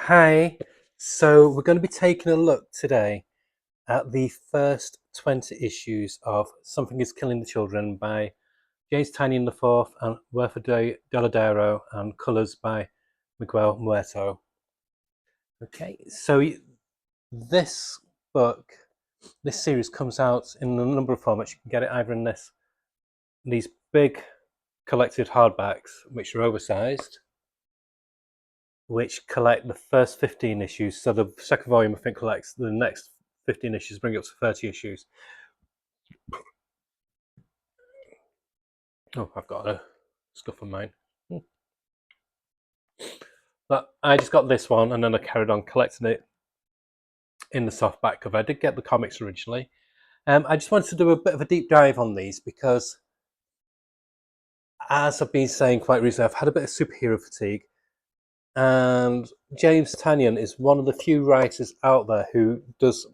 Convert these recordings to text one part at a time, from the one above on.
Hi, so we're going to be taking a look today at the first 20 issues of Something is Killing the Children by James Tynion IV and Werther Dell'Edera and colours by Miguel Muerto. Okay, so this book, this series comes out in a number of formats. You can get it either in these big collected hardbacks, which are oversized, which collect the first 15 issues. So the second volume, I think, collects the next 15 issues, bring it up to 30 issues. Oh, I've got a stuff on mine. But I just got this one, and then I carried on collecting it in the softback cover. I did get the comics originally. I just wanted to do a bit of a deep dive on these because, as I've been saying quite recently, I've had a bit of superhero fatigue. And James Tynion is one of the few writers out there who does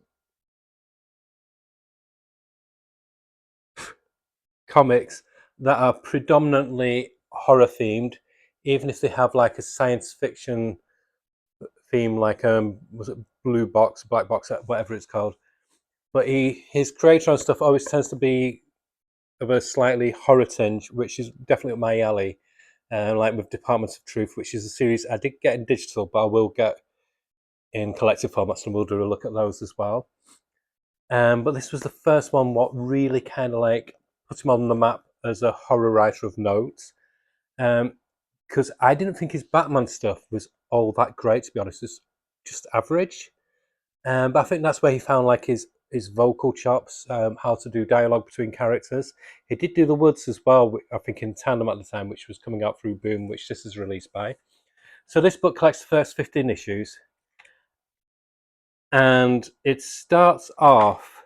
comics that are predominantly horror themed, even if they have like a science fiction theme, like was it Blue Box, Black Box, whatever it's called. But his creator and stuff always tends to be of a slightly horror tinge, which is definitely up my alley. Like with Department of Truth, which is a series I did get in digital, but I will get in collective formats, and we'll do a look at those as well. But this was the first one what really kind of like put him on the map as a horror writer of note. Because I didn't think his Batman stuff was all that great, to be honest. It's just average. But I think that's where he found like his vocal chops, how to do dialogue between characters. He did do The Woods as well, I think in tandem at the time, which was coming out through Boom, which this is released by. So this book collects the first 15 issues, and it starts off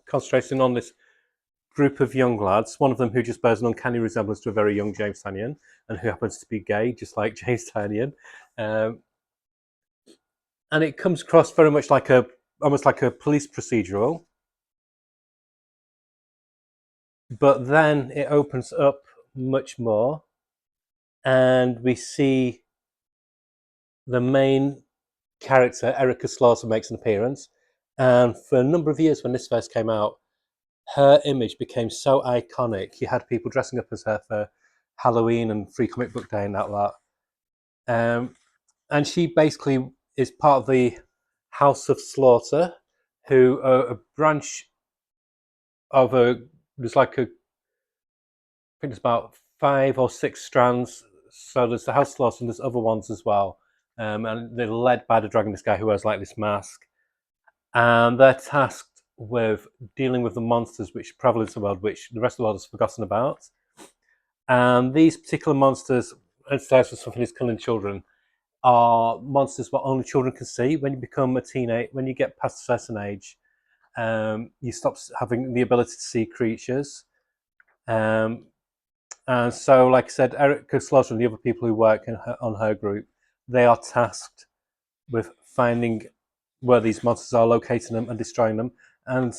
concentrating on this group of young lads, one of them who just bears an uncanny resemblance to a very young James Tynion, and who happens to be gay, just like James Tynion. Um, and it comes across very much like almost like a police procedural, but then it opens up much more, and we see the main character, Erica Slaughter, makes an appearance. And for a number of years, when this first came out, her image became so iconic. You had people dressing up as her for Halloween and Free Comic Book Day and that lot. And she basically is part of the House of Slaughter, who are a branch of there's like I think there's about 5 or 6 strands. So there's the House of Slaughter and there's other ones as well. And they're led by the Dragonist guy who wears like this mask. And they're tasked with dealing with the monsters which prevalent in the world, which the rest of the world has forgotten about. And these particular monsters, instead of something that's killing children, are monsters what only children can see. When you become a teenage, when you get past a certain age, you stop having the ability to see creatures. Um, and so, like I said, Erica Slaughter and the other people who work on her group, they are tasked with finding where these monsters are, locating them, and destroying them. And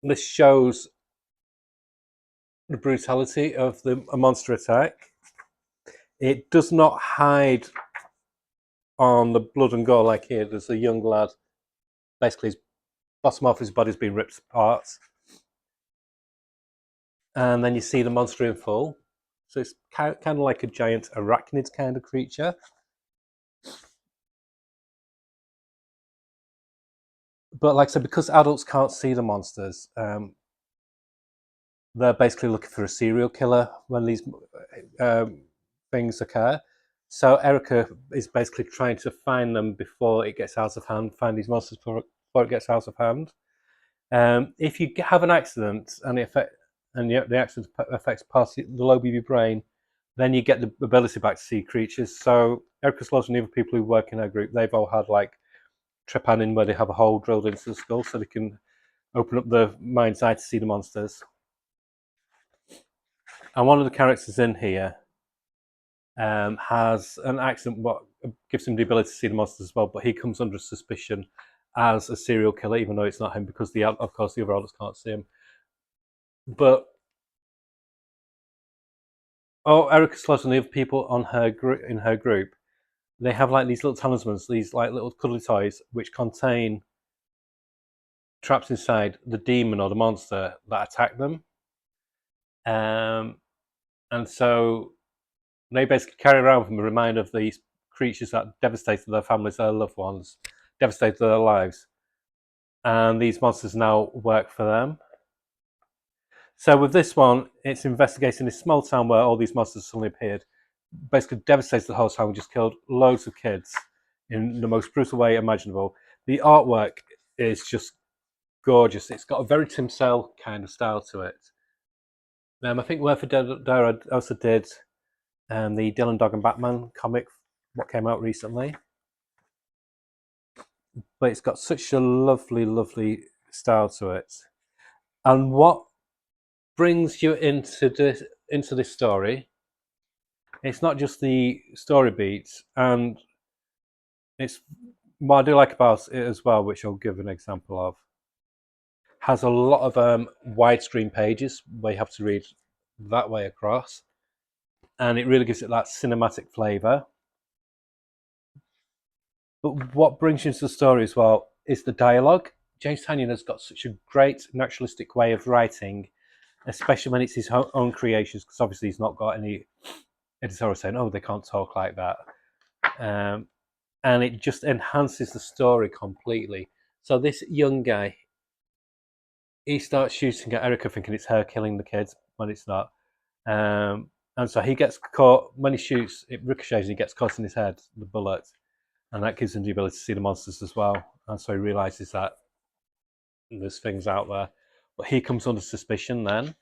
this shows the brutality of a monster attack. It does not hide on the blood and gore like here. There's a young lad, basically his bottom half of his body's been ripped apart, and then you see the monster in full. So it's kind of like a giant arachnid kind of creature. But like I said, because adults can't see the monsters, they're basically looking for a serial killer when these things occur. So Erica is basically trying to find them before it gets out of hand, find these monsters before it gets out of hand. If you have an accident and the accident affects part of the lobe of your brain, then you get the ability back to see creatures. So Erica Slaughter and the other people who work in her group, they've all had like trepanning where they have a hole drilled into the skull so they can open up the mind's eye to see the monsters. And one of the characters in here has an accident what gives him the ability to see the monsters as well, but he comes under suspicion as a serial killer, even though it's not him, because of course the other adults can't see him. But Erica Slaughter and the other people on her in her group, they have like these little talismans, these like little cuddly toys, which contain traps inside the demon or the monster that attack them. And so they basically carry around with them a reminder of these creatures that devastated their families, their loved ones, devastated their lives. And these monsters now work for them. So with this one, it's investigating this small town where all these monsters suddenly appeared. Basically devastated the whole town and just killed loads of kids in the most brutal way imaginable. The artwork is just gorgeous. It's got a very Tim Sale kind of style to it. I think Werther Dara also did the Dylan Dog and Batman comic, what came out recently. But it's got such a lovely, lovely style to it. And what brings you into this story, it's not just the story beats, and it's what I do like about it as well, which I'll give an example of, has a lot of widescreen pages where you have to read that way across, and it really gives it that cinematic flavour. But what brings you into the story as well is the dialogue. James Tynion has got such a great naturalistic way of writing, especially when it's his own creations, because obviously he's not got any editorial saying, oh, they can't talk like that. And it just enhances the story completely. So this young guy, he starts shooting at Erica thinking it's her killing the kids when it's not. And so he gets caught, when he shoots, it ricochets and he gets caught in his head, the bullet. And that gives him the ability to see the monsters as well. And so he realizes that there's things out there. But he comes under suspicion then.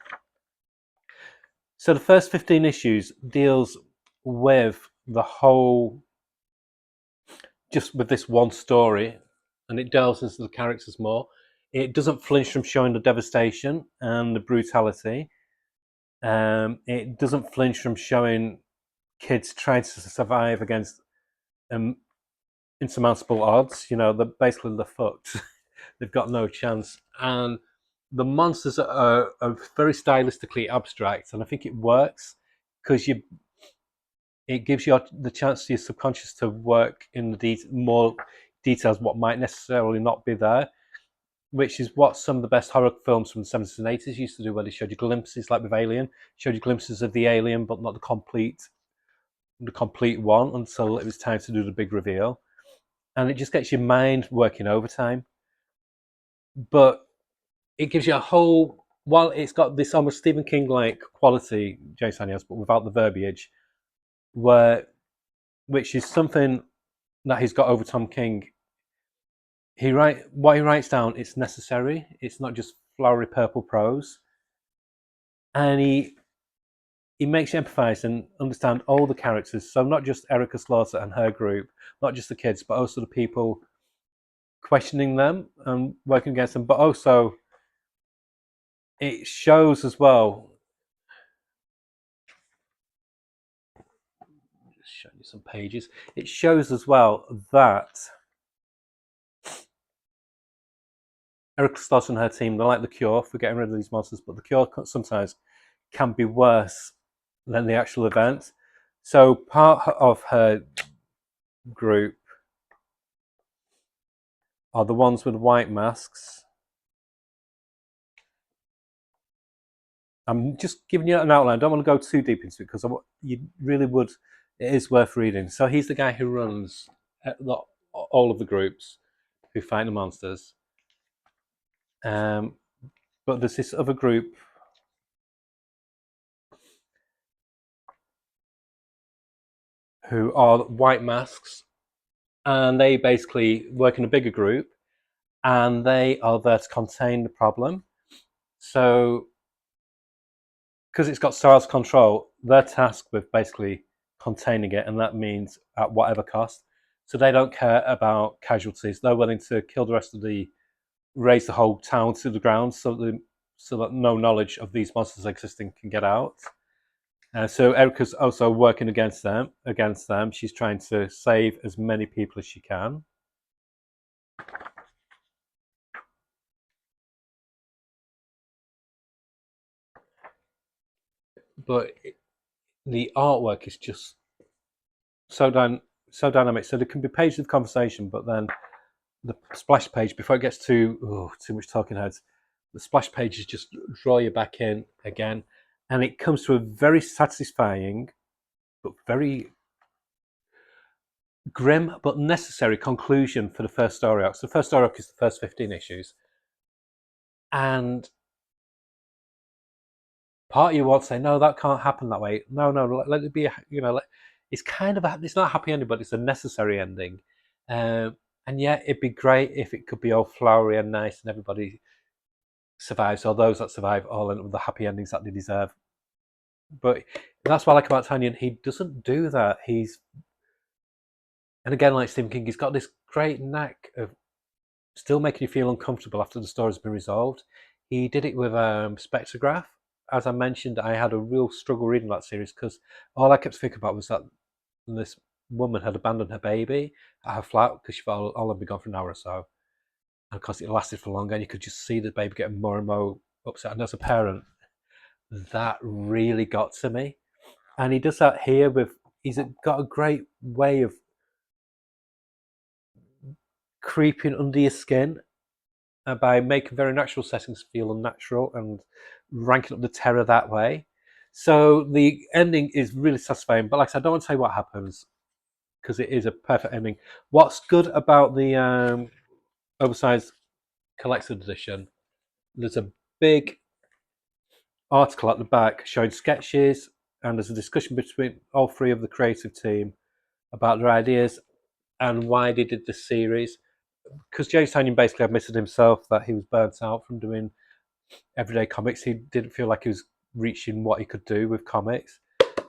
So the first 15 issues deals with the whole, just with this one story, and it delves into the characters more. It doesn't flinch from showing the devastation and the brutality. It doesn't flinch from showing kids trying to survive against insurmountable odds. You know, they're fucked. They've got no chance. And the monsters are very stylistically abstract, and I think it works because it gives you the chance to your subconscious to work in the more details what might necessarily not be there, which is what some of the best horror films from the 70s and 80s used to do, where they showed you glimpses, like with Alien, showed you glimpses of the alien, but not the complete one until it was time to do the big reveal. And it just gets your mind working overtime. But it gives you a whole, while it's got this almost Stephen King-like quality, James Tynion, but without the verbiage, which is something that he's got over Tom King. What he writes down, it's necessary. It's not just flowery purple prose, and he makes you empathise and understand all the characters. So not just Erica Slaughter and her group, not just the kids, but also the people questioning them and working against them. But also, it shows as well. Just showing you some pages. It shows as well that Erica Slaughter and her team, they're like the cure for getting rid of these monsters, but the cure sometimes can be worse than the actual event. So part of her group are the ones with white masks. I'm just giving you an outline. I don't want to go too deep into it because you really would. It is worth reading. So he's the guy who runs all of the groups who fight the monsters. But there's this other group who are white masks, and they basically work in a bigger group, and they are there to contain the problem. So, because it's got SARS control, they're tasked with basically containing it, and that means at whatever cost. So they don't care about casualties. They're willing to kill the rest of raise the whole town to the ground, so that no knowledge of these monsters existing can get out. So Erica's also working against them. She's trying to save as many people as she can. But the artwork is just so dynamic. So there can be pages of conversation, but then the splash page, before it gets to too much talking heads, the splash pages just draw you back in again, and it comes to a very satisfying but very grim but necessary conclusion for the first story arc. So the first story arc is the first 15 issues, and part of you wants to say, no, that can't happen that way. No, let it be. It's kind of it's not a happy ending, but it's a necessary ending. And yeah, it'd be great if it could be all flowery and nice, and everybody survives, or those that survive all end up with the happy endings that they deserve. But that's what I like about Tynion. He doesn't do that. And again, like Stephen King, he's got this great knack of still making you feel uncomfortable after the story's been resolved. He did it with Spectrograph. As I mentioned, I had a real struggle reading that series because all I kept thinking about was that this woman had abandoned her baby at her flat because she thought all had been gone for an hour or so. And of course, it lasted for longer, and you could just see the baby getting more and more upset. And as a parent, that really got to me. And he does that here with, he's got a great way of creeping under your skin by making very natural settings feel unnatural and ranking up the terror that way. So the ending is really satisfying. But like I said, I don't want to tell you what happens because it is a perfect ending. What's good about the oversized collector's edition, there's a big article at the back showing sketches, and there's a discussion between all three of the creative team about their ideas and why they did this series. Because James Tynion basically admitted himself that he was burnt out from doing everyday comics. He didn't feel like he was reaching what he could do with comics,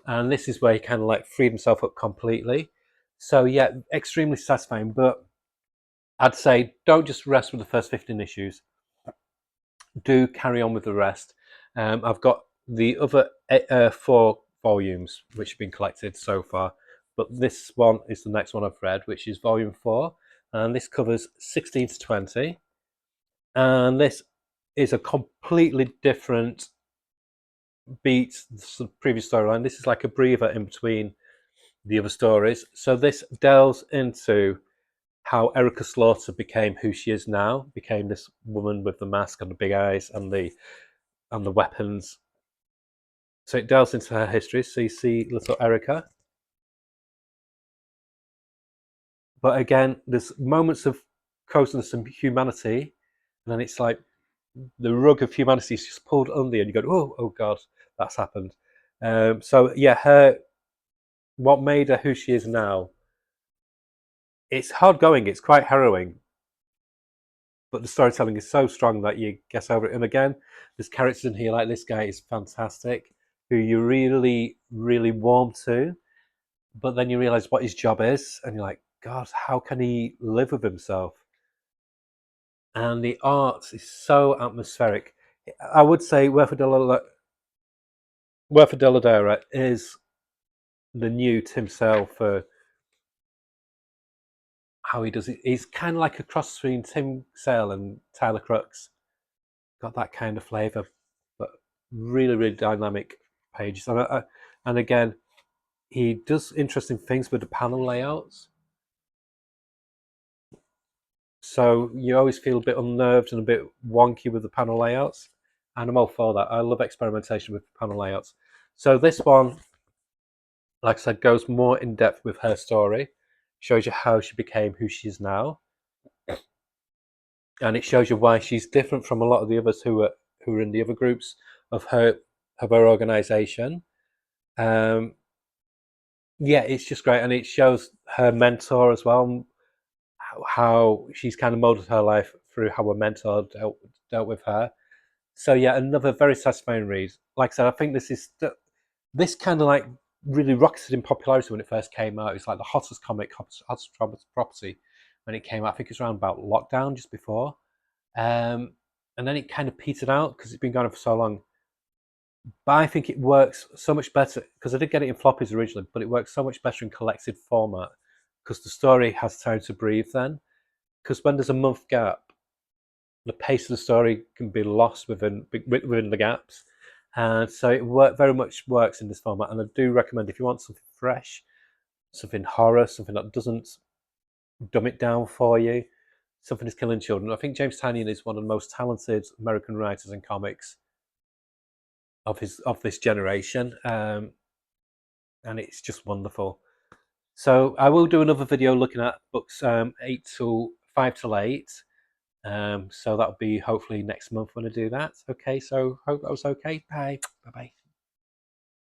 and this is where he kind of like freed himself up completely. So yeah, extremely satisfying. But I'd say don't just rest with the first 15 issues. Do carry on with the rest. I've got the other 4 volumes which have been collected so far, but this one is the next one I've read, which is volume 4, and this covers 16 to 20, and this is a completely different beat the previous storyline. This is like a breather in between the other stories. So this delves into how Erica Slaughter became who she is now, became this woman with the mask and the big eyes and the weapons. So it delves into her history. So you see little Erica. But again, there's moments of closeness and humanity, and then it's like the rug of humanity is just pulled under you, and you go, oh God, that's happened. So yeah, what made her who she is now, it's hard going, it's quite harrowing, but the storytelling is so strong that you get over it. And again, there's characters in here like this guy is fantastic, who you really, really warm to, but then you realize what his job is, and you're like, God, how can he live with himself? And the art is so atmospheric. I would say Werther Dell'Edera is the new Tim Sale for how he does it. He's kind of like a cross between Tim Sale and Tyler Crooks. Got that kind of flavour, but really, really dynamic pages. And again, he does interesting things with the panel layouts. So you always feel a bit unnerved and a bit wonky with the panel layouts. And I'm all for that. I love experimentation with panel layouts. So this one, like I said, goes more in depth with her story, shows you how she became who she is now, and it shows you why she's different from a lot of the others who are in the other groups of her organization. Yeah, it's just great, and it shows her mentor as well, how she's kind of molded her life through how her mentor dealt with her. So yeah, another very satisfying read. Like I said, I think this kind of like really rocketed in popularity when it first came out. It's like the hottest comic, hottest property when it came out. I think it's around about lockdown, just before, and then it kind of petered out because it's been going on for so long. But I think it works so much better because I did get it in floppies originally, but it works so much better in collected format because the story has time to breathe then. Because when there's a month gap, the pace of the story can be lost within the gaps. and so it very much works in this format. And I do recommend, if you want something fresh, something horror, something that doesn't dumb it down for you, Something is Killing Children. I think James Tynion is one of the most talented American writers in comics of this generation, and it's just wonderful. So I will do another video looking at books 5 till 8. So that'll be hopefully next month when I do that. Okay, so hope that was okay. Bye. Bye-bye.